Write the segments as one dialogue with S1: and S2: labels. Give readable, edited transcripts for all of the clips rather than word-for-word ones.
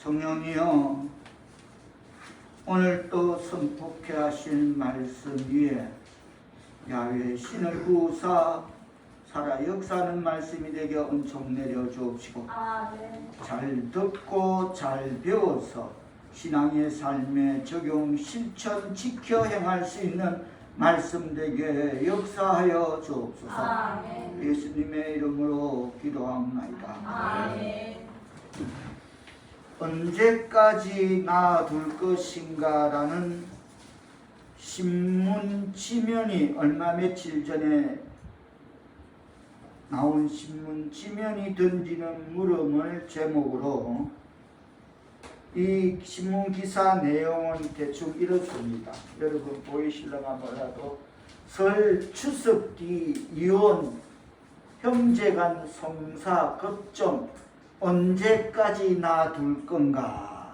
S1: 성령이여, 오늘 또 선포케 하신 말씀 위에 야훼 신을 구사 살아 역사하는 말씀이 되게 은총 내려 주옵시고, 잘 듣고 잘 배워서 신앙의 삶에 적용 실천 지켜 행할 수 있는 말씀 되게 역사하여 주옵소서. 예수님의 이름으로 기도하옵나이다.
S2: 아멘.
S1: 언제까지 놔둘 것인가 라는 신문 지면이 얼마 며칠 전에 나온 신문 지면이 던지는 물음을 제목으로 이 신문 기사 내용은 대충 이렇습니다. 여러분 보이실려나 몰라도 설 추석 뒤 이혼 형제간 성사 걱정 언제까지 놔둘 건가?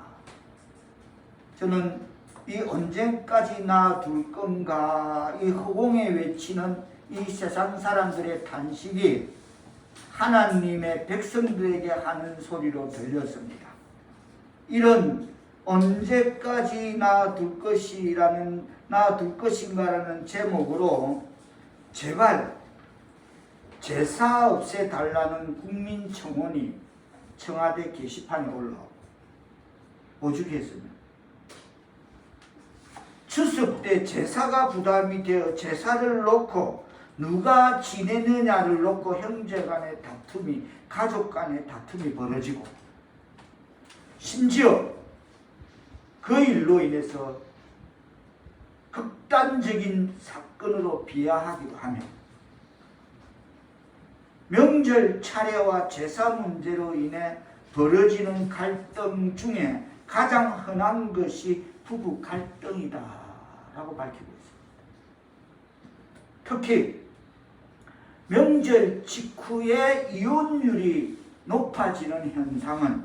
S1: 저는 이 언제까지 놔둘 건가 이 허공에 외치는 이 세상 사람들의 탄식이 하나님의 백성들에게 하는 소리로 들렸습니다. 이런 언제까지 놔둘 것인가라는 제목으로 제발 제사 없애달라는 국민청원이 청와대 게시판에 올라오고 오죽했습니다. 추석 때 제사가 부담이 되어 제사를 놓고 누가 지내느냐를 놓고 형제간의 다툼이, 가족 간의 다툼이 벌어지고, 심지어 그 일로 인해서 극단적인 사건으로 비하하기도 하며, 명절 차례와 제사 문제로 인해 벌어지는 갈등 중에 가장 흔한 것이 부부 갈등이다 라고 밝히고 있습니다. 특히 명절 직후에 이혼율이 높아지는 현상은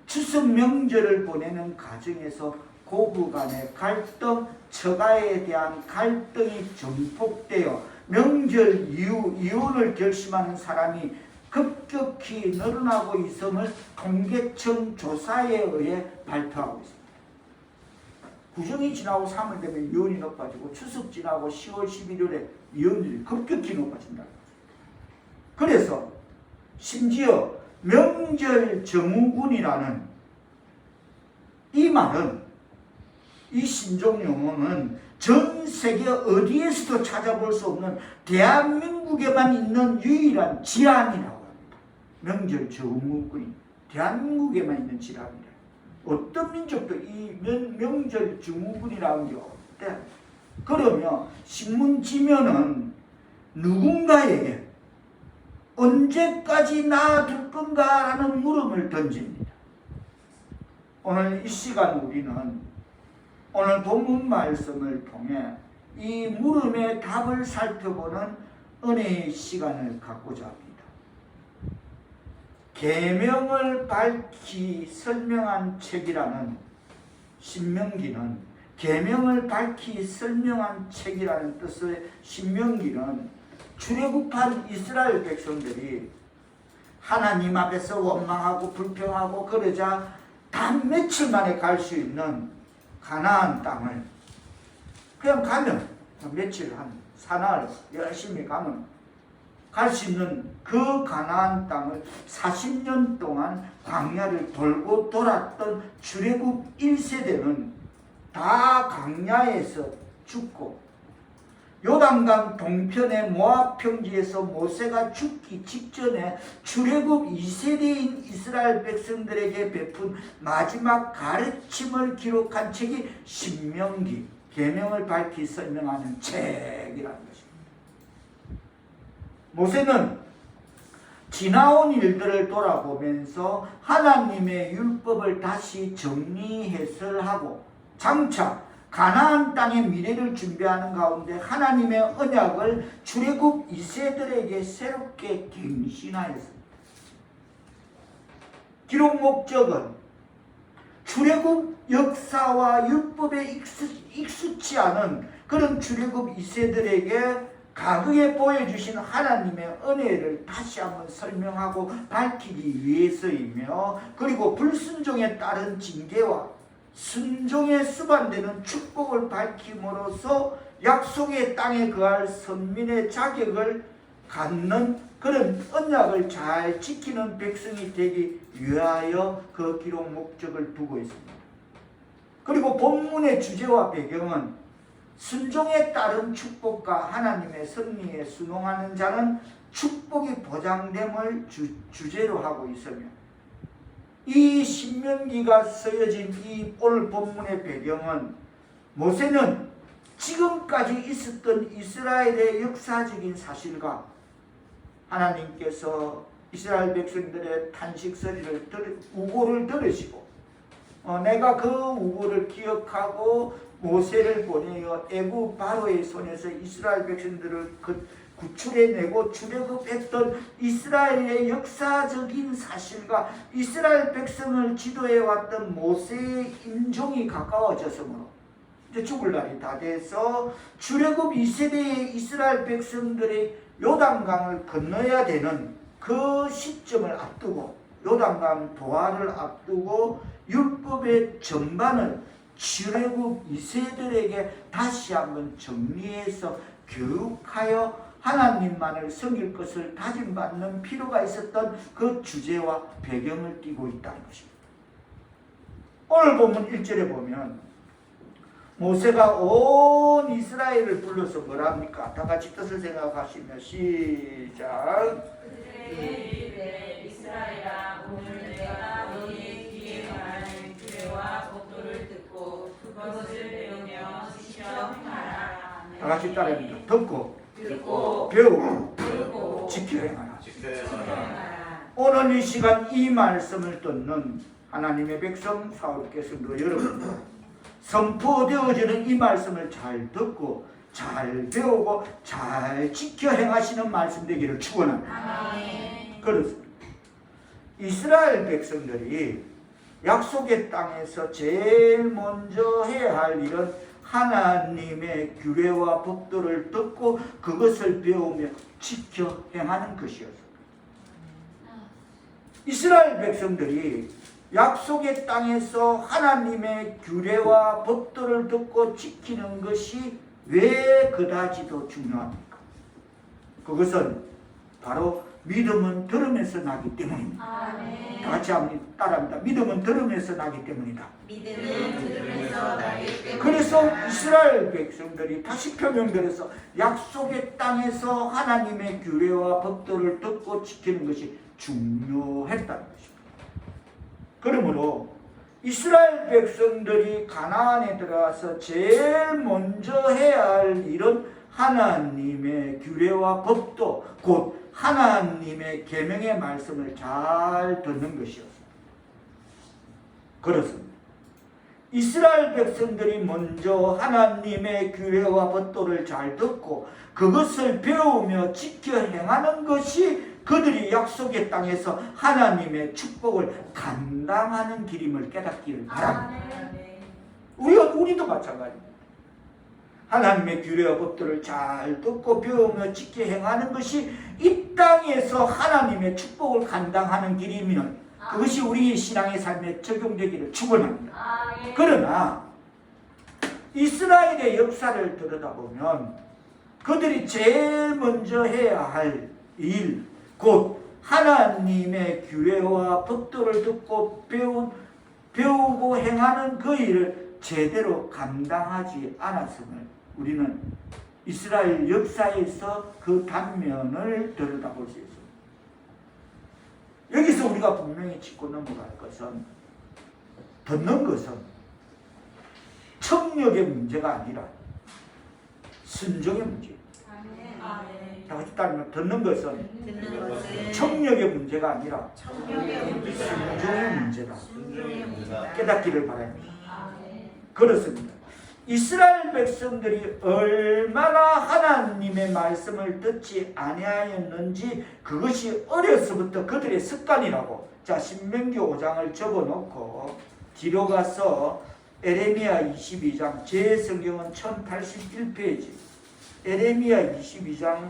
S1: 추석 명절을 보내는 가정에서 고부 간의 갈등, 처가에 대한 갈등이 증폭되어 명절 이후 이혼을 결심하는 사람이 급격히 늘어나고 있음을 통계청 조사에 의해 발표하고 있습니다. 구정이 지나고 3월 되면 이혼이 높아지고 추석 지나고 10월, 11월에 이혼율이 급격히 높아진다. 그래서 심지어 명절 증후군이라는 이 말은, 이 신종 용어는 전 세계 어디에서도 찾아볼 수 없는 대한민국에만 있는 유일한 질환이라고 합니다. 명절 증후군이 대한민국에만 있는 질환이다. 어떤 민족도 이 명절 증후군이라는 게 없대. 그러면 신문 지면은 누군가에게 언제까지 놔둘 건가라는 물음을 던집니다. 오늘 이 시간 우리는 오늘 본문 말씀을 통해 이 물음의 답을 살펴보는 은혜의 시간을 갖고자 합니다. 계명을 밝히 설명한 책이라는 신명기는, 계명을 밝히 설명한 책이라는 뜻의 신명기는 출애굽한 이스라엘 백성들이 하나님 앞에서 원망하고 불평하고 그러자 단 며칠 만에 갈 수 있는 가나안 땅을 그냥 가면 며칠 한 사나흘 열심히 가면 갈 수 있는 그 가나안 땅을 40년 동안 광야를 돌고 돌았던 출애굽 1세대는 다 광야에서 죽고, 요단강 동편의 모압 평지에서 모세가 죽기 직전에 출애굽 2세대인 이스라엘 백성들에게 베푼 마지막 가르침을 기록한 책이 신명기, 계명을 밝히 설명하는 책이라는 것입니다. 모세는 지나온 일들을 돌아보면서 하나님의 율법을 다시 정리 해설하고 장차 가나안 땅의 미래를 준비하는 가운데 하나님의 언약을 출애굽 2세들에게 새롭게 갱신하였습니다. 기록 목적은 출애굽 역사와 율법에 익숙치 않은 그런 출애굽 2세들에게 과거에 보여주신 하나님의 은혜를 다시 한번 설명하고 밝히기 위해서이며, 그리고 불순종에 따른 징계와 순종에 수반되는 축복을 밝힘으로써 약속의 땅에 거할 선민의 자격을 갖는 그런 언약을 잘 지키는 백성이 되기 위하여 그 기록 목적을 두고 있습니다. 그리고 본문의 주제와 배경은 순종에 따른 축복과 하나님의 섭리에 순응하는 자는 축복이 보장됨을 주제로 하고 있으며, 이 신명기가 쓰여진 이 오늘 본문의 배경은 모세는 지금까지 있었던 이스라엘의 역사적인 사실과 하나님께서 이스라엘 백성들의 탄식소리를 우고를 들으시고, 내가 그 우고를 기억하고 모세를 보내어 애굽 바로의 손에서 이스라엘 백성들을 구출해내고 출애굽했던 이스라엘의 역사적인 사실과 이스라엘 백성을 지도해왔던 모세의 임종이 가까워졌으므로 이제 죽을 날이 다 돼서 출애굽 2세대의 이스라엘 백성들의 요단강을 건너야 되는 그 시점을 앞두고, 요단강 도하를 앞두고 율법의 전반을 출애굽 2세들에게 다시 한번 정리해서 교육하여 하나님만을 섬길 것을 다짐받는 필요가 있었던 그 주제와 배경을 띠고 있다는 것입니다. 오늘 본문 1절에 보면 모세가 온 이스라엘을 불러서 뭐랍니까? 다 같이 뜻을 생각하시며 시작.
S2: 이스라엘아, 오늘 내가 너희의 귀에 말하는 규례와 법도를 듣고 그것을 배우며 지켜 행하라.
S1: 다 같이 따라합니다. 듣고
S2: 배우고
S1: 지켜 행하라. 오늘 이 시간 이 말씀을 듣는 하나님의 백성 사울께서도 여러분 선포되어지는 이 말씀을 잘 듣고 잘 배우고 잘 지켜 행하시는 말씀 되기를 축원합니다. 그렇습니다. 이스라엘 백성들이 약속의 땅에서 제일 먼저 해야 할 일은 하나님의 규례와 법도를 듣고 그것을 배우며 지켜 행하는 것이었습니다. 이스라엘 백성들이 약속의 땅에서 하나님의 규례와 법도를 듣고 지키는 것이 왜 그다지도 중요합니까? 그것은 바로 믿음은 들음에서 나기 때문입니다. 다 같이 따라합니다. 믿음은 들음에서 나기 때문이다. 그래서 이스라엘 백성들이 다시 표명들어서 약속의 땅에서 하나님의 규례와 법도를 듣고 지키는 것이 중요했다는 것입니다. 그러므로 이스라엘 백성들이 가나안에 들어가서 제일 먼저 해야 할 일은 하나님의 규례와 법도, 곧 하나님의 계명의 말씀을 잘 듣는 것이었습니다. 그렇습니다. 이스라엘 백성들이 먼저 하나님의 규례와 법도를 잘 듣고 그것을 배우며 지켜 행하는 것이 그들이 약속의 땅에서 하나님의 축복을 감당하는 길임을 깨닫기를 바랍니다. 우리도 마찬가지입니다. 하나님의 규례와 법도를 잘 듣고 배우며 지켜 행하는 것이 이 땅에서 하나님의 축복을 감당하는 길이면 그것이 우리 신앙의 삶에 적용되기를 축원합니다. 그러나 이스라엘의 역사를 들여다보면 그들이 제일 먼저 해야 할 일, 곧 하나님의 규례와 법도를 듣고 배우고 행하는 그 일을 제대로 감당하지 않았음을 우리는 이스라엘 역사에서 그 단면을 들여다볼 수 있습니다. 여기서 우리가 분명히 짚고 넘어갈 것은, 듣는 것은 청력의 문제가 아니라 순종의 문제입니다. 다 같이 따르면 듣는 것은 청력의 문제가 아니라 순종의 문제다. 깨닫기를 바랍니다. 그렇습니다. 이스라엘 백성들이 얼마나 하나님의 말씀을 듣지 아니하였는지 그것이 어려서부터 그들의 습관이라고. 자, 신명기 5장을 접어놓고 뒤로 가서 에레미야 22장, 제 성경은 1081페이지 에레미야 22장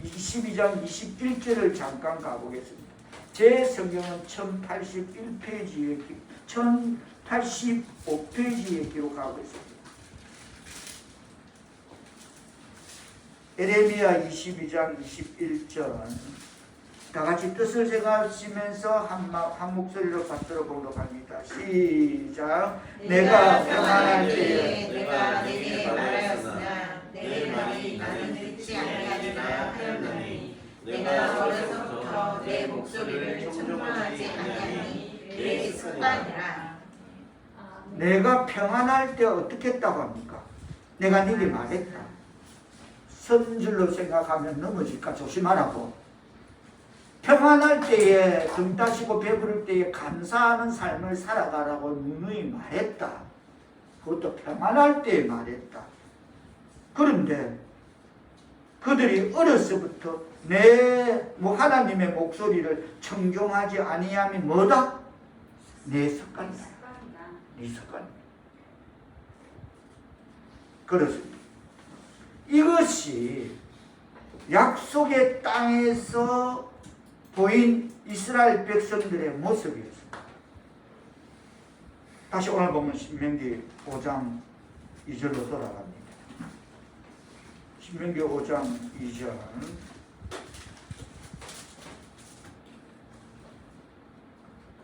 S1: 21절을 잠깐 가보겠습니다. 제 성경은 1081페이지에 1085페이지에 기록하고 있습니다. 에레미야 22장 21절 다 같이 뜻을 생각하시면서 한 목소리로 받들어 보도록 합니다. 시작. 내가 평안할 때에
S2: 내가 내게 말하였으나 내 말이 나는 듣지 아니하리라 하였나니 내가 어려서부터 내 목소리를 청종하지 아니하니 내 습관이라.
S1: 내가 평안할 때 어떻게 했다고 합니까? 내가 네게 말했다. 선줄로 생각하면 넘어질까 조심하라고. 평안할 때에 등 따시고 배부를 때에 감사하는 삶을 살아가라고 누누이 말했다. 그것도 평안할 때에 말했다. 그런데 그들이 어려서부터 하나님의 목소리를 청종하지 아니함이 뭐다? 내 습관이다. 네 습관. 그렇습니다. 이것이 약속의 땅에서 보인 이스라엘 백성들의 모습이었습니다. 다시 오늘 보면 신명기 5장 2절로 돌아갑니다. 신명기 5장 2절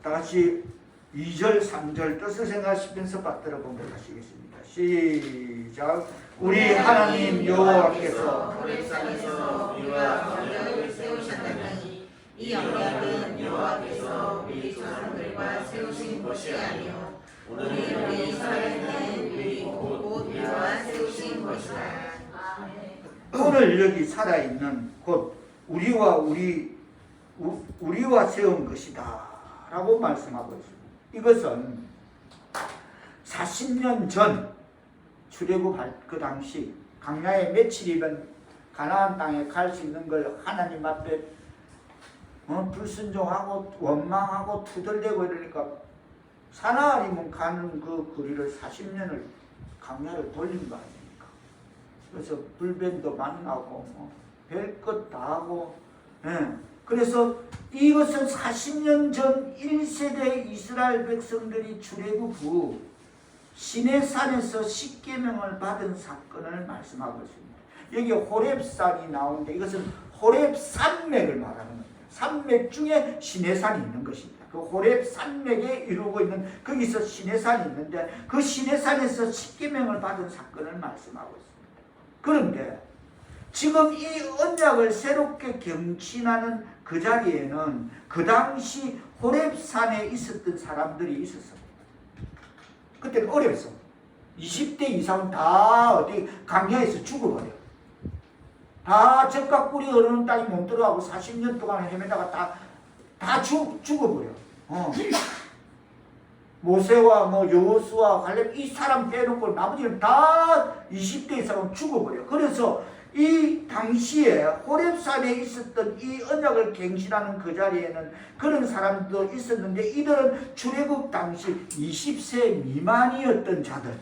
S1: 다시 2절 3절 뜻을 생각하시면서 받들어 보도록 하시겠습니다. 시작. 우리 하나님 여호와께서
S2: 호렙산에서 우리와 언약을 세우셨나니 이 언약은 여호와께서 우리 조상들과 세우신 것이 아니요 우리 이스라엘은 우리 곧 우리와 세우신 것이라.
S1: 오늘 여기 살아있는 곧 우리와 세운 것이다 라고 말씀하고 있습니다. 이것은 40년 전 출애굽할 그 당시 광야에 며칠이면 가나안 땅에 갈 수 있는 걸 하나님 앞에 불순종하고 원망하고 투덜대고 이러니까 사나리면 가는 그 거리를 40년을 광야를 돌린 거 아닙니까? 그래서 불변도 만나고 별것 다 하고 그래서 이것은 40년 전 1세대 이스라엘 백성들이 출애굽 후 시내산에서 십계명을 받은 사건을 말씀하고 있습니다. 여기 호렙산이 나오는데 이것은 호렙산맥을 말하는 겁니다. 산맥 중에 시내산이 있는 것입니다. 그 호렙산맥에 이루고 있는 거기서 시내산이 있는데 그 시내산에서 십계명을 받은 사건을 말씀하고 있습니다. 그런데 지금 이 언약을 새롭게 경신하는 그 자리에는 그 당시 호렙산에 있었던 사람들이 있었습니다. 그때는 어려웠어. 20대 이상은 다 어디 광야에서 죽어버려. 다 젖과 꿀이 흐르는 땅이 못 들어가고 40년 동안 헤매다가 다 죽어버려. 모세와 여호수아 갈렙 이 사람 빼놓고 나머지는 다 20대 이상은 죽어버려. 그래서 이 당시에 호렙산에 있었던 이 언약을 갱신하는 그 자리에는 그런 사람도 있었는데 이들은 출애굽 당시 20세 미만이었던 자들,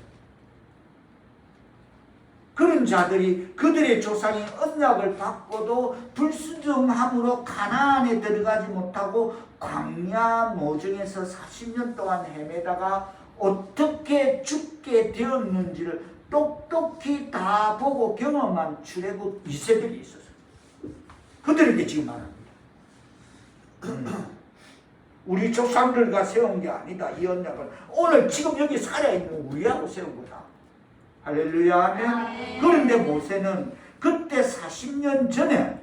S1: 그런 자들이 그들의 조상이 언약을 받고도 불순종함으로 가나안에 들어가지 못하고 광야 모정에서 40년 동안 헤매다가 어떻게 죽게 되었는지를 똑똑히 다 보고 경험한 출애굽 2세들이 있었어요. 그들에게 지금 말합니다. 우리 조상들과 세운 게 아니다. 이 언약은 오늘 지금 여기 살아있는 우리하고 세운 거다. 할렐루야. 아멘. 그런데 모세는 그때 40년 전에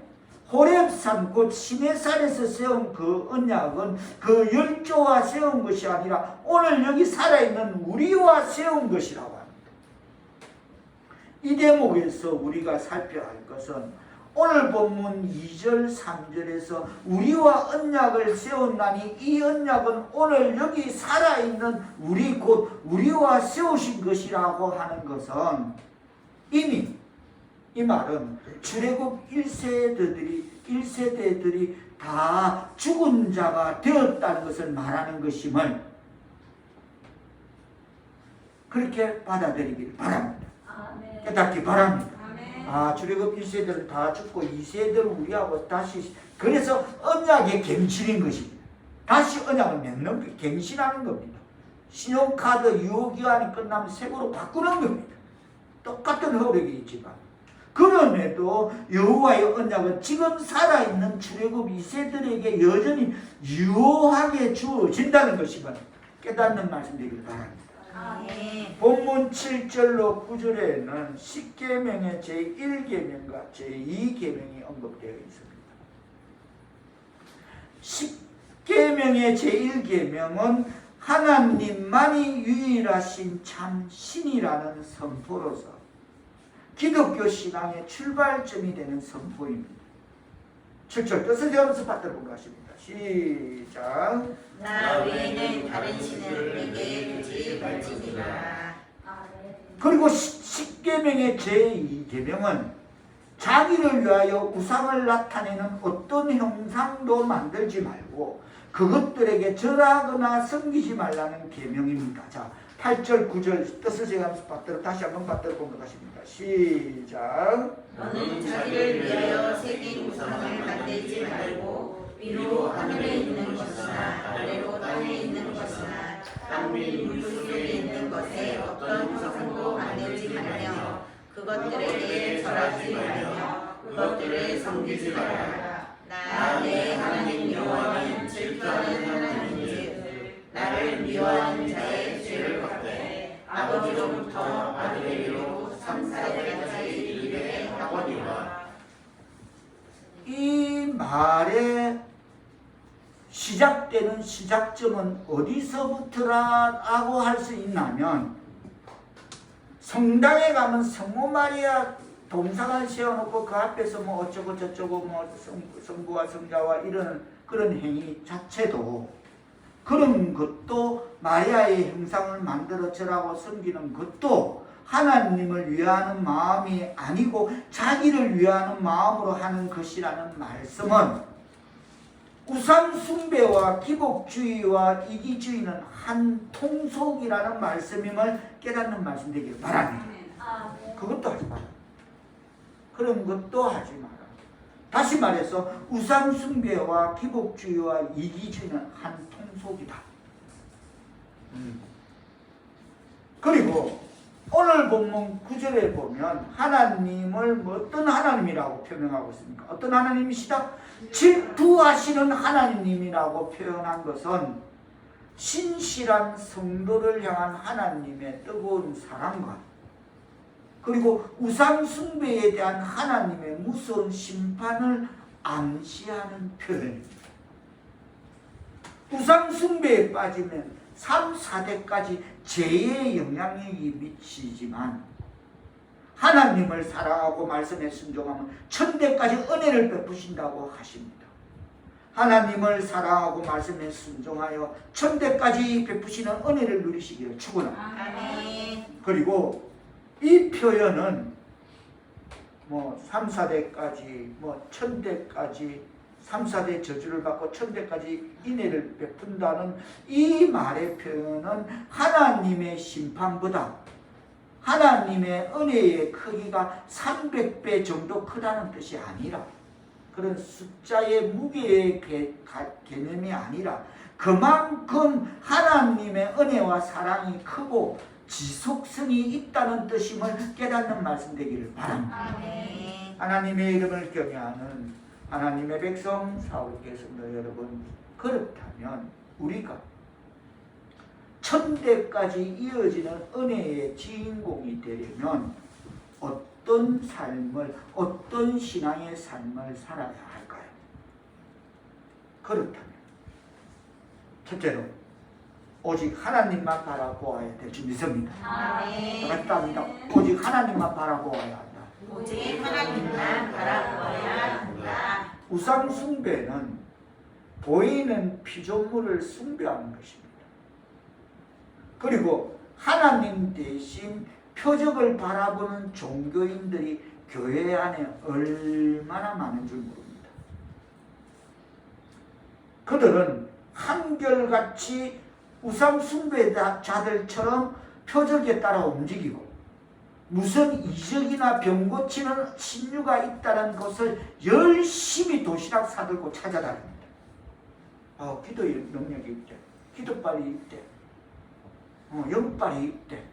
S1: 호렙산 곧 시내산에서 세운 그 언약은 그 열조와 세운 것이 아니라 오늘 여기 살아있는 우리와 세운 것이라고 합니다. 이 대목에서 우리가 살펴야 할 것은 오늘 본문 2절 3절에서 우리와 언약을 세웠나니 이 언약은 오늘 여기 살아있는 우리 곧 우리와 세우신 것이라고 하는 것은 이미 이 말은 출애굽 1세대들이 다 죽은 자가 되었다는 것을 말하는 것임을 그렇게 받아들이길 바랍니다. 깨닫기 바랍니다. 출애굽 1세대를 다 죽고 2세대를 우리하고 다시, 그래서 언약의 갱신인 것입니다. 다시 언약을 맺는 거, 갱신하는 겁니다. 신용카드 유효기한이 끝나면 새거로 바꾸는 겁니다. 똑같은 허력이 있지만, 그럼에도 여호와의 언약은 지금 살아있는 출애굽 2세들에게 여전히 유효하게 주어진다는 것이면 깨닫는 말씀 되기를 바랍니다. 본문 7절로 9절에는 10계명의 제1계명과 제2계명이 언급되어 있습니다. 10계명의 제1계명은 하나님만이 유일하신 참 신이라는 선포로서 기독교 신앙의 출발점이 되는 선포입니다. 7절 뜻을 세우면서 받들어보고 하십니다. 시작.
S2: 나 외에는 다른 신을 내게 두지 말지니라.
S1: 그리고 10계명의 제2계명은 자기를 위하여 우상을 나타내는 어떤 형상도 만들지 말고 그것들에게 절하거나 섬기지 말라는 계명입니다. 자, 8절 9절 뜻을 세우면서 다시 한번 받들어보고 하십니다. 시작.
S2: 너는 자기를 위하여 새긴 우상을 만들지 말고 위로 하늘에 있는 것이나 아래로 땅에 있는 것이나 땅 위 물속에 있는 것에 어떤 우상도 만들지 말며 그것들에게 절하지 말며 그것들을 섬기지 말라. 나 내 하나님 여호와는 질투하는 하나님인즉 나를 미워하는 자의 죄를 갚되 아버지로부터 아들에게로 3, 4대까지 이르게 하거니와.
S1: 이 말의 시작되는 시작점은 어디서부터라고 할 수 있냐면, 성당에 가면 성모 마리아 동상을 세워놓고 그 앞에서 뭐 어쩌고 저쩌고 뭐 성부와 성자와 이런 그런 행위 자체도, 그런 것도 마리아의 형상을 만들어 절하고 섬기는 것도 하나님을 위하는 마음이 아니고 자기를 위하는 마음으로 하는 것이라는 말씀은 우상 숭배와 기복주의와 이기주의는 한 통속이라는 말씀임을 깨닫는 말씀 되기를 바랍니다. 그것도 하지 마라. 그런 것도 하지 마라. 다시 말해서 우상 숭배와 기복주의와 이기주의는 한 통속이다. 그리고 오늘 본문 9절에 보면 하나님을 어떤 하나님이라고 표명하고 있습니까? 어떤 하나님이시다? 질투하시는 하나님이라고 표현한 것은 신실한 성도를 향한 하나님의 뜨거운 사랑과 그리고 우상 숭배에 대한 하나님의 무서운 심판을 암시하는 표현입니다. 우상 숭배에 빠지면 3, 4대까지 죄의 영향력이 미치지만 하나님을 사랑하고 말씀에 순종하면 천대까지 은혜를 베푸신다고 하십니다. 하나님을 사랑하고 말씀에 순종하여 천대까지 베푸시는 은혜를 누리시기를 축원합니다. 그리고 이 표현은 뭐 3, 4대까지 뭐 천대까지 3, 4대 저주를 받고 천대까지 인애를 베푼다는 이 말의 표현은 하나님의 심판보다 하나님의 은혜의 크기가 300배 정도 크다는 뜻이 아니라, 그런 숫자의 무게의 개념이 아니라 그만큼 하나님의 은혜와 사랑이 크고 지속성이 있다는 뜻임을 깨닫는 말씀 되기를 바랍니다. 하나님의 이름을 경외하는 하나님의 백성 사울교회 성도 여러분, 그렇다면 우리가 천대까지 이어지는 은혜의 주인공이 되려면 어떤 삶을, 어떤 신앙의 삶을 살아야 할까요? 그렇다면 첫째로 오직 하나님만 바라보아야 될 줄 믿습니다. 맞답니다. 오직 하나님만 바라보아야 한다.
S2: 오직 하나님만 바라보아야 한다.
S1: 우상 숭배는 보이는 피조물을 숭배하는 것입니다. 그리고 하나님 대신 표적을 바라보는 종교인들이 교회 안에 얼마나 많은 줄 모릅니다. 그들은 한결같이 우상 숭배자들처럼 표적에 따라 움직이고 무슨 이적이나 병 고치는 신유가 있다는 것을 열심히 도시락 사들고 찾아다닙니다. 기도의 능력이 있대. 기도빨이 있대. 영빨이 있대.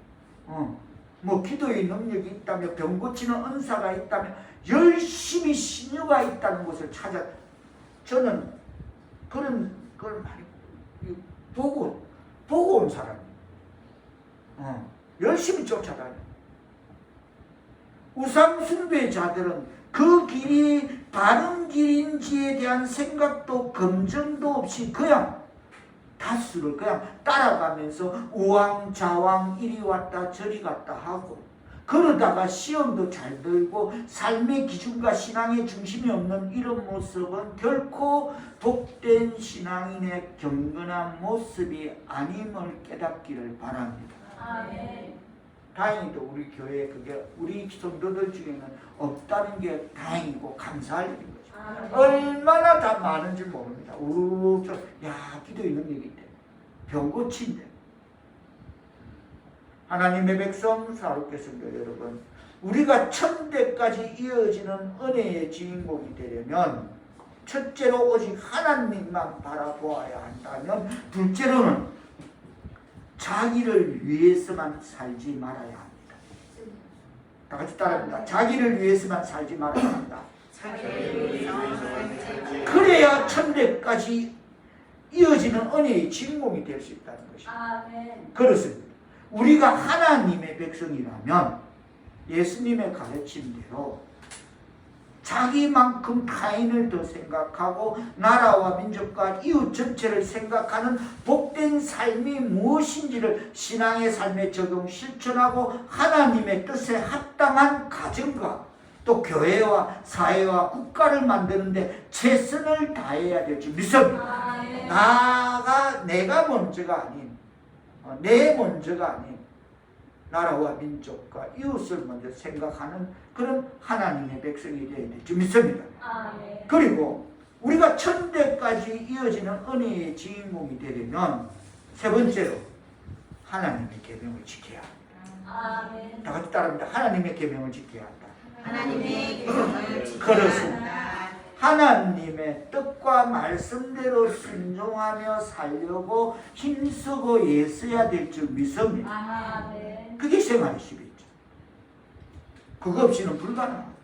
S1: 뭐 기도의 능력이 있다며 병 고치는 은사가 있다며 열심히 신유가 있다는 것을 찾아. 저는 그런 걸 많이 보고 온 사람이에요. 열심히 쫓아다녀. 우상숭배자들은 그 길이 바른 길인지에 대한 생각도 검증도 없이 그냥 다수를 그냥 따라가면서 우왕좌왕 이리 왔다 저리 갔다 하고, 그러다가 시험도 잘 들고 삶의 기준과 신앙의 중심이 없는 이런 모습은 결코 복된 신앙인의 경건한 모습이 아님을 깨닫기를 바랍니다.
S2: 아멘.
S1: 다행히도 우리 교회에 그게 우리 성도들 중에는 없다는 게 다행이고 감사할 일인 거죠. 얼마나 다 많은지 모릅니다. 기도의 능력이 있대. 병 고친대. 하나님의 백성 사롭게 성도 여러분, 우리가 천대까지 이어지는 은혜의 주인공이 되려면 첫째로 오직 하나님만 바라보아야 한다면, 둘째로는 자기를 위해서만 살지 말아야 합니다. 다 같이 따라합니다. 자기를 위해서만 살지 말아야 한다. 그래야 천대까지 이어지는 은혜의 주인공이 될 수 있다는 것입니다. 그렇습니다. 우리가 하나님의 백성이라면 예수님의 가르침대로 자기만큼 타인을 더 생각하고 나라와 민족과 이웃 전체를 생각하는 복된 삶이 무엇인지를 신앙의 삶에 적용 실천하고 하나님의 뜻에 합당한 가정과 또 교회와 사회와 국가를 만드는데 최선을 다해야 될 줄 믿습니다. 내가 먼저가 아닌, 내 먼저가 아닌 나라와 민족과 이웃을 먼저 생각하는 그런 하나님의 백성이 되어야 될 줄 믿습니다. 그리고 우리가 천대까지 이어지는 은혜의 주인공이 되려면 세 번째로 하나님의 계명을 지켜야 합니다. 다 같이 따라합니다. 하나님의 계명을 지켜야 한다.
S2: 하나님의 계명을 지켜야
S1: 그렇습니다.
S2: 한다.
S1: 하나님의 뜻과 말씀대로 순종하며 살려고 힘쓰고 애써야 될 줄 믿습니다. 그게 생활의 11조. 그거 없이는 불가능합니다.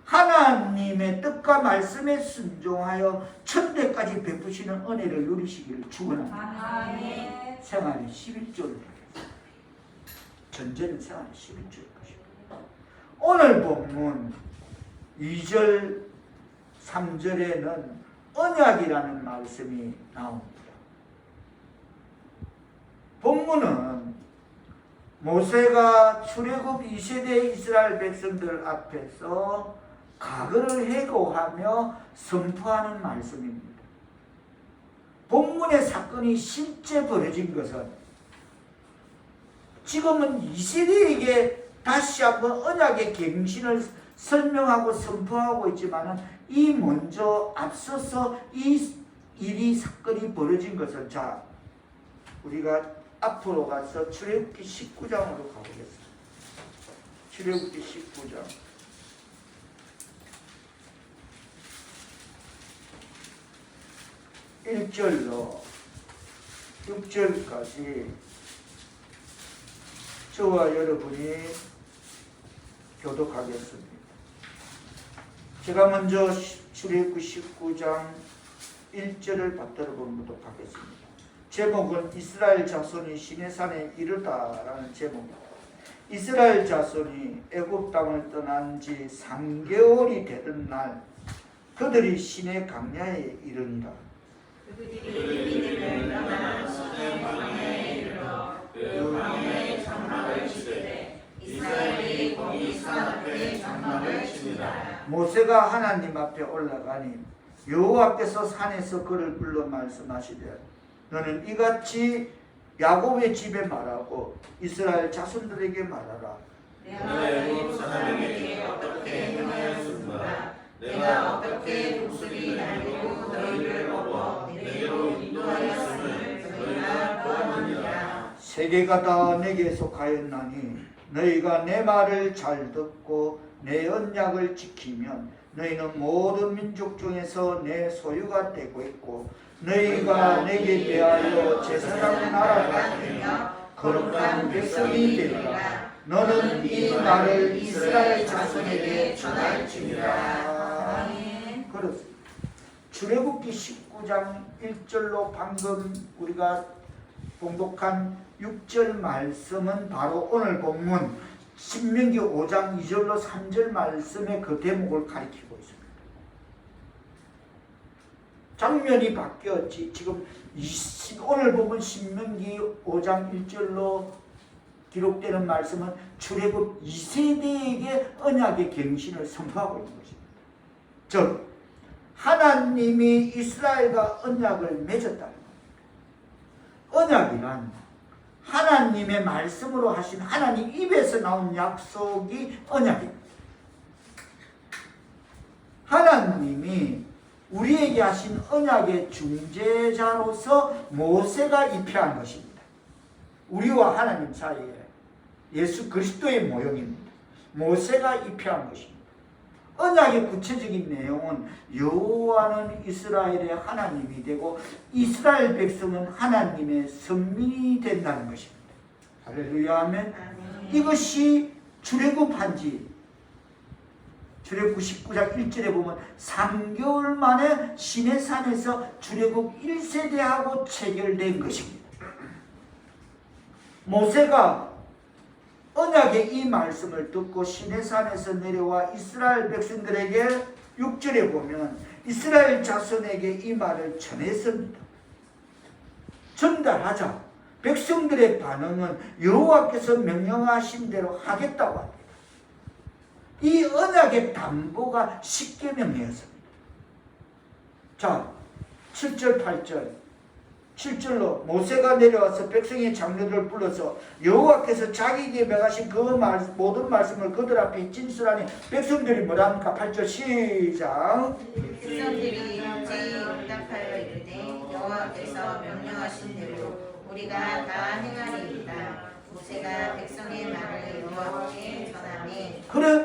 S1: 하나님의 뜻과 말씀에 순종하여 천대까지 베푸시는 은혜를 누리시기를 축원합니다. 생활의 11조를 하겠습니다. 전제는 생활의 11조일 것입니다. 오늘 본문 2절 3절에는 언약이라는 말씀이 나옵니다. 본문은 모세가 출애굽 2세대 이스라엘 백성들 앞에서 과거를 회고하며 선포하는 말씀입니다. 본문의 사건이 실제 벌어진 것은 지금은 2세대에게 다시 한번 언약의 갱신을 설명하고 선포하고 있지만 이 먼저 앞서서 이 일이 사건이 벌어진 것은, 자, 우리가 앞으로 가서 출애굽기 19장으로 가보겠습니다. 출애굽기 19장 1절로 6절까지 저와 여러분이 교독하겠습니다. 제가 먼저 출애굽기 19장 1절을 받들어 보도록 하겠습니다. 제목은 이스라엘 자손이 시내산에 이르다라는 제목입니다. 이스라엘 자손이 애굽 땅을 떠난 지 3개월이 되던 날 그들이 시내 광야에 이르니라.
S2: 그들이 믿음을 떠나 시내 광야에 이르러 그 광야의 장막을 치되 이스라엘이 거기서 앞에 장막을 치니라.
S1: 모세가 하나님 앞에 올라가니 여호와께서 산에서 그를 불러 말씀하시되 너는 이같이 야곱의 집에 말하고 이스라엘 자손들에게 말하라.
S2: 내가 애굽 사람에게 어떻게 행하였으므로 내가 어떻게 독수리 날고 너희를 업어 내게로 인도하였음을 너희가 보았느니라.
S1: 세계가 다 내게 속하였나니 너희가 내 말을 잘 듣고 내 언약을 지키면 너희는 모든 민족 중에서 내 소유가 되고 있고 너희가 내게 대하여 제사장 나라가 되며 거룩한 백성이 되리라. 너는 이 말을 이스라엘 자손에게 전할지니라. 그렇습니다. 출애굽기 19장 1절로 방금 우리가 봉독한 6절 말씀은 바로 오늘 본문 신명기 5장 2절로 3절 말씀의 그 대목을 가리키고 있습니다. 장면이 바뀌었지. 지금 오늘 본문 신명기 5장 1절로 기록되는 말씀은 출애굽 2세대에게 언약의 갱신을 선포하고 있는 것입니다. 즉 하나님이 이스라엘과 언약을 맺었다는 겁니다. 언약이란 하나님의 말씀으로 하신 하나님 입에서 나온 약속이 언약입니다. 하나님이 우리에게 하신 언약의 중재자로서 모세가 입혀한 것입니다. 우리와 하나님 사이에 예수 그리스도의 모형입니다. 모세가 입혀한 것입니다. 언약의 구체적인 내용은 여호와는 이스라엘의 하나님이 되고 이스라엘 백성은 하나님의 선민이 된다는 것입니다. 할렐루야 아멘. 이것이 출애굽한지 출애굽 19장 1절에 보면 3개월 만에 시내산에서 출애굽 1세대하고 체결된 것입니다. 모세가 언약의 이 말씀을 듣고 시내산에서 내려와 이스라엘 백성들에게 6절에 보면 이스라엘 자손에게 이 말을 전했습니다. 전달하자 백성들의 반응은 여호와께서 명령하신 대로 하겠다고 합니다. 이 언약의 담보가 십계명이었습니다. 자, 7절 8절 7절로 모세가 내려와서 백성의 장로들을 불러서 여호와께서 자기에게 명하신 그 모든 말씀을 그들 앞에 진술하니 백성들이 뭐랍니까? 8절 시작.
S2: 백성들이 응답하여 이르되 여호와께서 명령하신 대로 우리가 다 행하리이다. 모세가 백성의 말을 여호와께 전하니
S1: 그래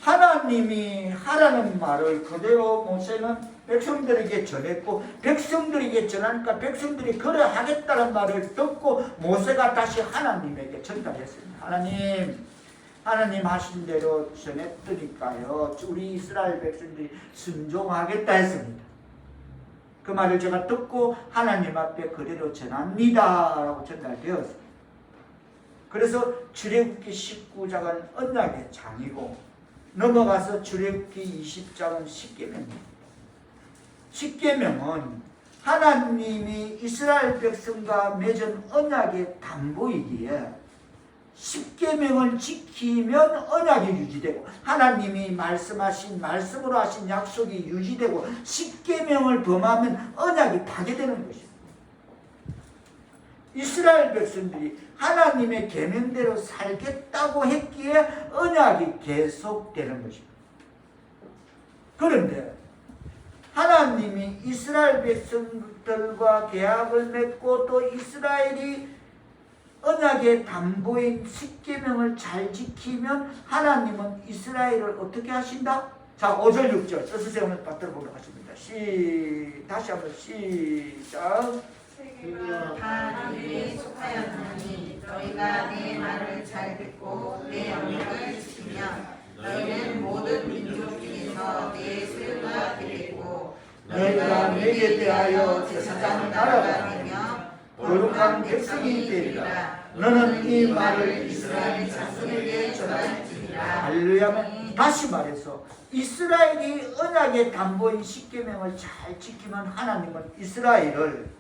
S1: 하나님이 하라는 말을 그대로 모세는 백성들에게 전했고 백성들에게 전하니까 백성들이 그래 하겠다는 말을 듣고 모세가 다시 하나님에게 전달했습니다. 하나님 하신 대로 전했으니까요 우리 이스라엘 백성들이 순종하겠다 했습니다. 그 말을 제가 듣고 하나님 앞에 그대로 전합니다 라고 전달되었습니다. 그래서 출애굽기 19장은 언약의 장이고 넘어가서 출애굽기 20장은 십계명입니다. 십계명은 하나님이 이스라엘 백성과 맺은 언약의 담보이기에 십계명을 지키면 언약이 유지되고 하나님이 말씀으로 하신 약속이 유지되고 십계명을 범하면 언약이 파괴되는 것입니다. 이스라엘 백성들이 하나님의 계명대로 살겠다고 했기에 언약이 계속되는 것입니다. 그런데 하나님이 이스라엘 백성들과 계약을 맺고 또 이스라엘이 언약의 담보인 십계명을 잘 지키면 하나님은 이스라엘을 어떻게 하신다? 자, 5절 6절 써주세요. 오늘 받들어 보도록 하십니다. 다시 한번 시작.
S2: 다 너희에 속하였느니 너희가 내 말을 잘 듣고 내 명령을 지키면 너희는 모든 민족 중에서 내 소유가 되겠고
S1: 너희가 내게 대하여 제사장 나라가
S2: 되며
S1: 거룩한 백성이 되리라. 너는 이 말을
S2: 이스라엘 자손에게 전할지니라.
S1: 할렐루야. 다시 말해서 이스라엘이 언약의 담보인 십계명을 잘 지키면 하나님은 이스라엘을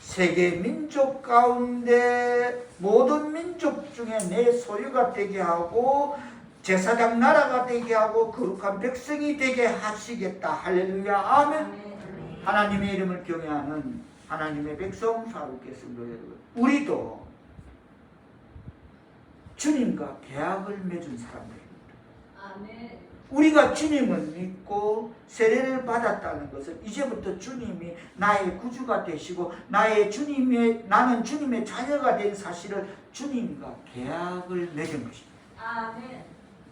S1: 세계 민족 가운데 모든 민족 중에 내 소유가 되게 하고 제사장 나라가 되게 하고 거룩한 백성이 되게 하시겠다. 할렐루야 아멘. 하나님의 이름을 경외하는 하나님의 백성 사랑하겠습니다. 여러분, 우리도 주님과 계약을 맺은 사람들입니다.
S3: 아멘.
S1: 우리가 주님을 믿고 세례를 받았다는 것은 이제부터 주님이 나의 구주가 되시고 나는 주님의 자녀가 된 사실을 주님과 계약을 맺은 것입니다.
S2: 아멘.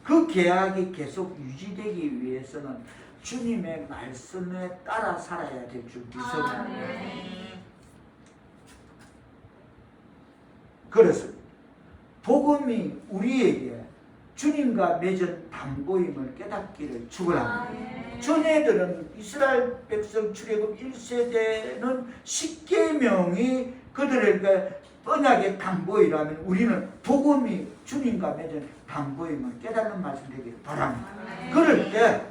S1: 그 계약이 계속 유지되기 위해서는 주님의 말씀에 따라 살아야 될 줄 믿습니다. 그렇습니다. 복음이 우리에게 주님과 맺은 담보임을 깨닫기를 축원합니다. 전에들은 이스라엘 백성 출애굽 1세대는 십계명이 그들에게 언약의 담보이라면 우리는 복음이 주님과 맺은 담보임을 깨닫는 말씀 되기를 바랍니다. 그럴 때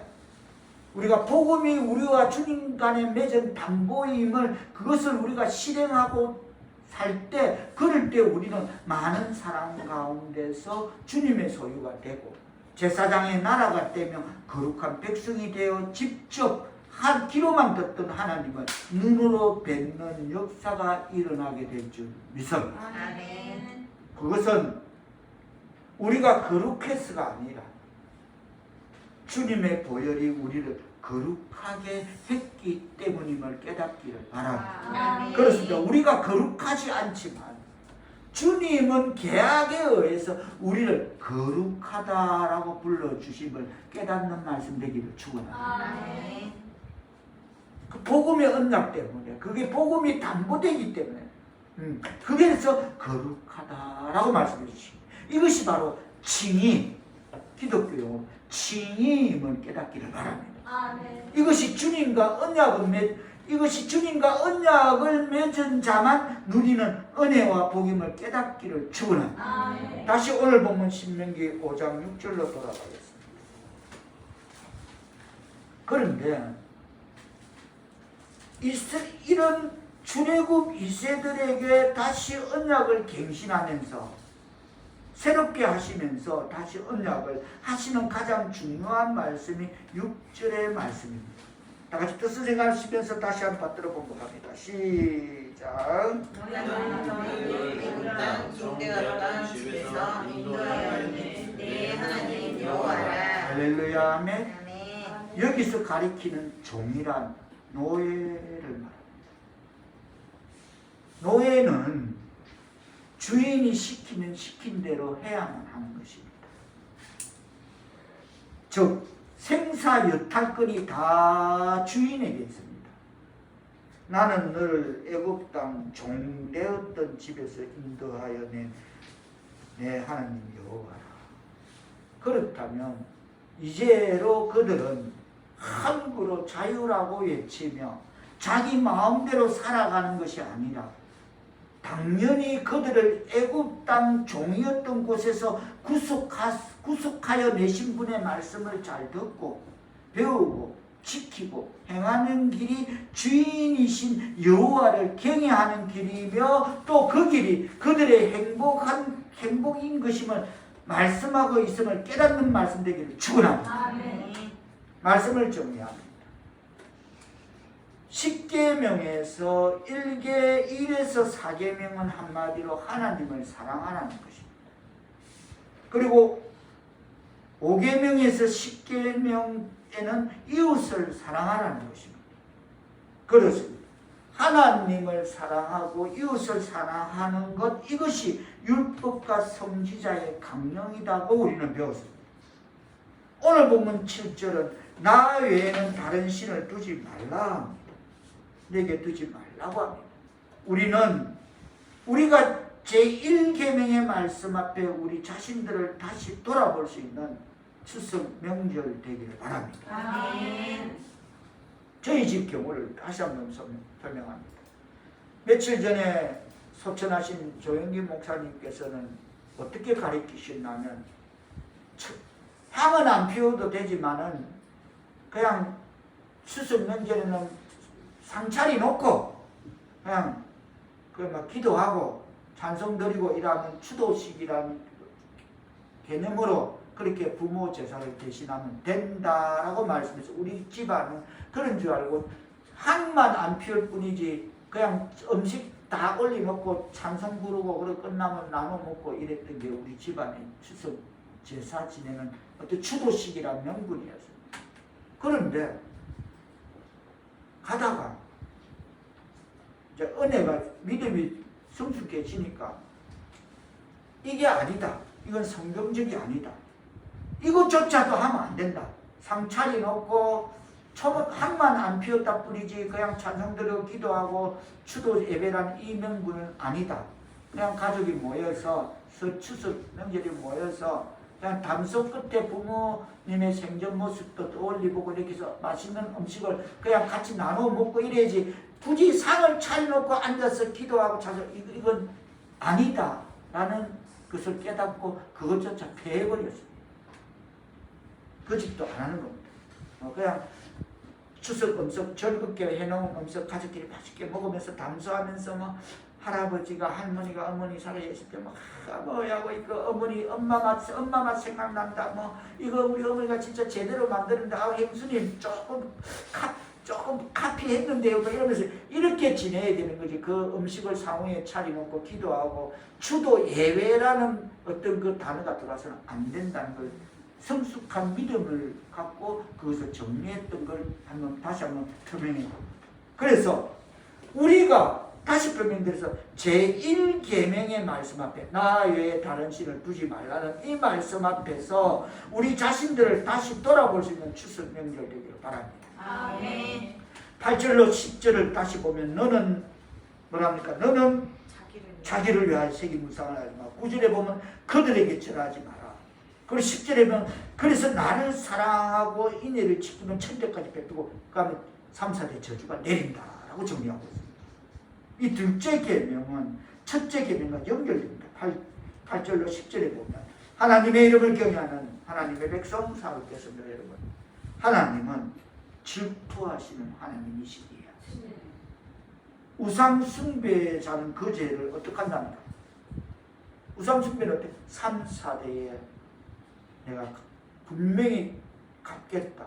S1: 우리가 복음이 우리와 주님 간에 맺은 담보임을 그것을 우리가 실행하고 살 때 그럴 때 우리는 많은 사람 가운데서 주님의 소유가 되고 제사장의 나라가 되며 거룩한 백성이 되어 직접 한 귀로만 듣던 하나님을 눈으로 뵙는 역사가 일어나게 될 줄 믿습니다.
S2: 아멘.
S1: 그것은 우리가 거룩해서가 아니라 주님의 보혈이 우리를 거룩하게 했기 때문임을 깨닫기를 바랍니다.
S2: 아멘.
S1: 그렇습니다. 우리가 거룩하지 않지만 주님은 계약에 의해서 우리를 거룩하다라고 불러주심을 깨닫는 말씀 되기를 축원합니다.
S2: 아멘.
S1: 그 복음의 언약 때문에 그게 복음이 담보되기 때문에 그래서 거룩하다라고 말씀해 주십니다. 이것이 바로 칭의, 기독교 용어 칭의임을 깨닫기를 바랍니다.
S2: 아멘.
S1: 이것이 주님과 언약을 맺은 자만 누리는 은혜와 복임을 깨닫기를 축원합니다.
S2: 아멘.
S1: 다시 오늘 본문 신명기 5장 6절로 돌아가겠습니다. 그런데 이런 출애굽 2세들에게 다시 언약을 갱신하면서 새롭게 하시면서 다시 언약을 하시는 가장 중요한 말씀이 6절의 말씀입니다. 다 같이 뜻을 생각하시면서 다시 한번 받들어 보고 합니다. 시작.
S2: 종대가 집에서 인도하여 내 하나님 여호와라.
S1: 할렐루야. 아멘.
S2: 아멘.
S1: 여기서 가리키는 종이란 노예를 말합니다. 노예는 주인이 시킨 대로 해야만 하는 것입니다. 즉 생사 여탈권이 다 주인에게 있습니다. 나는 너를 애굽 땅 종되었던 집에서 인도하여 내 하나님 여호와라. 그렇다면 이제로 그들은 함부로 자유라고 외치며 자기 마음대로 살아가는 것이 아니라 당연히 그들을 애굽 땅 종이었던 곳에서 구속하여 내신 분의 말씀을 잘 듣고 배우고 지키고 행하는 길이 주인이신 여호와를 경외하는 길이며 또 그 길이 그들의 행복인 것임을 말씀하고 있음을 깨닫는 말씀 되기를 축원합니다.
S2: 아멘.
S1: 말씀을 정리합니다. 10계명에서 1에서 4계명은 한마디로 하나님을 사랑하라는 것입니다. 그리고 5계명에서 10계명에는 이웃을 사랑하라는 것입니다. 그렇습니다. 하나님을 사랑하고 이웃을 사랑하는 것, 이것이 율법과 선지자의 강령이라고 우리는 배웠습니다. 오늘 본문 7절은 나 외에는 다른 신을 두지 말라 합니다. 내게 두지 말라고 합니다. 우리가 제1계명의 말씀 앞에 우리 자신들을 다시 돌아볼 수 있는 추석 명절 되기를 바랍니다.
S2: 아멘.
S1: 저희 집 경우를 다시 한번 설명합니다. 며칠 전에 소천하신 조영기 목사님께서는 어떻게 가르치셨냐면 향은 안 피워도 되지만은 그냥 추석 명절에는 상차리 놓고 그냥 막 기도하고 찬송 드리고 이러면 추도식이라는 개념으로 그렇게 부모 제사를 대신하면 된다라고 말씀해서 우리 집안은 그런 줄 알고 향만 안 피울 뿐이지 그냥 음식 다 올려놓고 찬송 부르고 그러고 끝나면 나눠 먹고 이랬던 게 우리 집안의 추석 제사 지내는 어떤 추도식이란 명분이었습니다. 그런데 가다가 이제 은혜가 믿음이 성숙해지니까 이게 아니다. 이건 성경적이 아니다. 이것조차도 하면 안 된다. 상차리 놓고 초목 한만 안 피웠다 뿐이지 그냥 찬송 드리고 기도하고 추도 예배라는 이 명분은 아니다. 그냥 가족이 모여서 추석 명절이 모여서 그냥 담소 끝에 부모님의 생전 모습도 떠올리고 이렇게 해서 맛있는 음식을 그냥 같이 나눠 먹고 이래야지 굳이 상을 차려놓고 앉아서 기도하고 자서 이건 아니다 라는 것을 깨닫고 그것조차 폐해버렸습니다. 그 집도 안 하는 겁니다. 그냥 추석 음식 즐겁게 해놓은 음식 가족끼리 맛있게 먹으면서 담소하면서 뭐 할아버지가 할머니가 어머니 살아계실 때 뭐야고 이거 어머니 엄마 맛 생각난다. 뭐 이거 우리 어머니가 진짜 제대로 만드는데 형수님 조금 카피했는데요. 뭐 이러면서 이렇게 지내야 되는 거지. 그 음식을 상호에 차려놓고 기도하고 추도 예외라는 어떤 그 단어가 들어와서는 안 된다는 걸 성숙한 믿음을 갖고 그것을 정리했던 걸 다시 한번 표명해. 그래서 우리가 다시 표명드려서 제1계명의 말씀 앞에 나 외에 다른 신을 두지 말라는 이 말씀 앞에서 우리 자신들을 다시 돌아볼 수 있는 추석 명절 되기를 바랍니다.
S2: 아멘.
S1: 8절로 10절을 다시 보면 너는 뭐랍니까? 너는 자기를 위하여 새긴 묵상을 하지 마. 9절에 보면 그들에게 절하지 마라. 그리고 10절에 보면 그래서 나를 사랑하고 인애를 지키면 천대까지 베푸고 그 다음에 3, 4대 저주가 내린다라고 정리하고 있습니다. 이 둘째 계명은 첫째 계명과 연결됩니다. 8절로 10절에 보면 하나님의 이름을 경외하는 하나님의 백성 사울께서는 여러분 하나님은 질투하시는 하나님이시기에 우상 숭배자는 그 죄를 어떻게 한답니까? 우상 숭배는 어때? 3, 4대에 내가 분명히 갚겠다.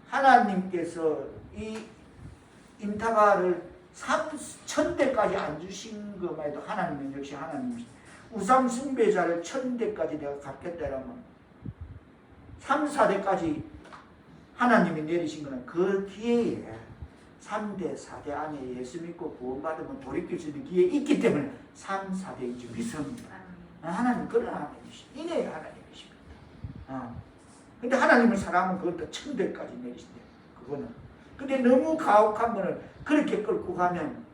S1: 하나님께서 이 인타바를 1000대까지 안 주신 것만 해도 하나님은 역시 하나님이시. 우상 숭배자를 1000대까지 내가 갚겠다라면 3, 4대까지 하나님이 내리신 것은 그 기회에 3대, 4대 안에 예수 믿고 구원받으면 돌이킬 수 있는 기회에 있기 때문에 3, 4대인지 믿습니다. 하나님 그런 하나님이십니다. 인애의 하나님이십니다. 근데 하나님을 사랑하면 그것도 1000대까지 내리신대요. 그거는. 근데 너무 가혹한 분을 그렇게 끌고 가면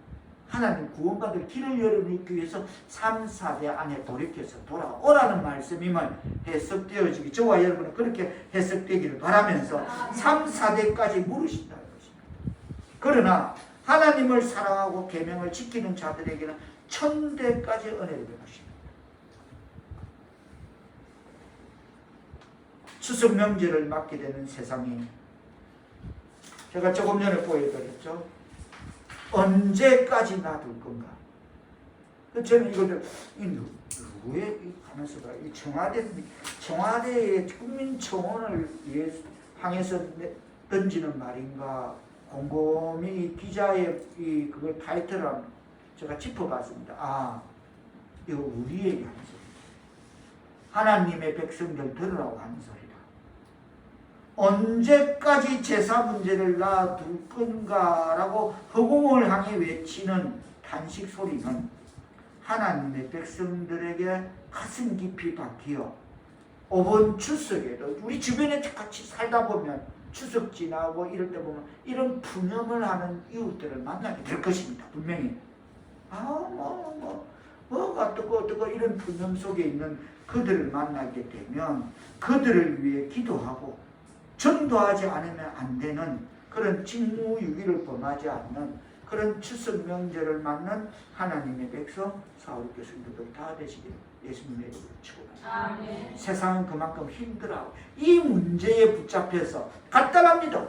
S1: 하나님 구원받을 길을 열어놓기 위해서 3, 4대 안에 돌이켜서 돌아오라는 말씀임을 해석되어지기 저와 여러분은 그렇게 해석되기를 바라면서 3, 4대까지 물으신다는 것입니다. 그러나 하나님을 사랑하고 계명을 지키는 자들에게는 1000대까지 은혜를 베푸십니다. 추석 명절을 맞게 되는 세상이 제가 조금 전에 보여드렸죠. 언제까지 놔둘 건가? 저는 이거를 누구의 하면서가 이 청와대의 국민청원을 향해서 던지는 말인가? 곰곰이 기자의 그걸 타이틀을 제가 짚어봤습니다. 이거 우리에게 하는 소리. 하나님의 백성들 들으라고 하는 소리다. 언제까지 제사 문제를 놔둘 건가라고 허공을 향해 외치는 탄식 소리는 하나님의 백성들에게 가슴 깊이 박히어 이번 추석에도 우리 주변에 같이 살다 보면 추석 지나고 이럴 때 보면 이런 푸념을 하는 이웃들을 만나게 될 것입니다. 분명히 뭐가 어떻고 이런 푸념 속에 있는 그들을 만나게 되면 그들을 위해 기도하고 전도하지 않으면 안 되는 그런 직무유기를 범하지 않는 그런 추석 명절을 맞는 하나님의 백성 사울 교수님들 다 되시기를 예수님의 이름으로 축원합니다. 세상은 그만큼 힘들어하고 이 문제에 붙잡혀서 간단합니다.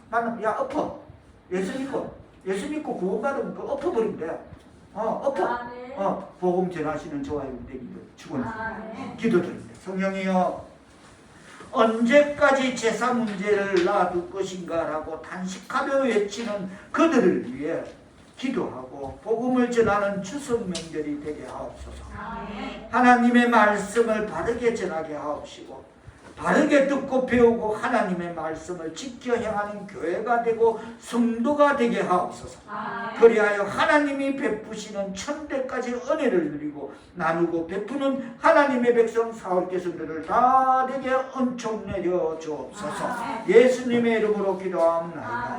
S1: 나는 엎어 예수 믿고 구원받으면 그 엎어버린대. 복음 전하시는 저와 여러분 되기를 축원합니다. 기도드립니다. 성령이여 언제까지 제사 문제를 놔둘 것인가 라고 단식하며 외치는 그들을 위해 기도하고 복음을 전하는 추석 명절이 되게 하옵소서.
S2: 아멘.
S1: 하나님의 말씀을 바르게 전하게 하옵시고 바르게 듣고 배우고 하나님의 말씀을 지켜 행하는 교회가 되고 성도가 되게 하옵소서.
S2: 아멘.
S1: 그리하여 하나님이 베푸시는 천대까지 은혜를 누리고 나누고 베푸는 하나님의 백성 사울께서들을 다 되게 은총 내려 주옵소서. 예수님의 이름으로 기도합니다.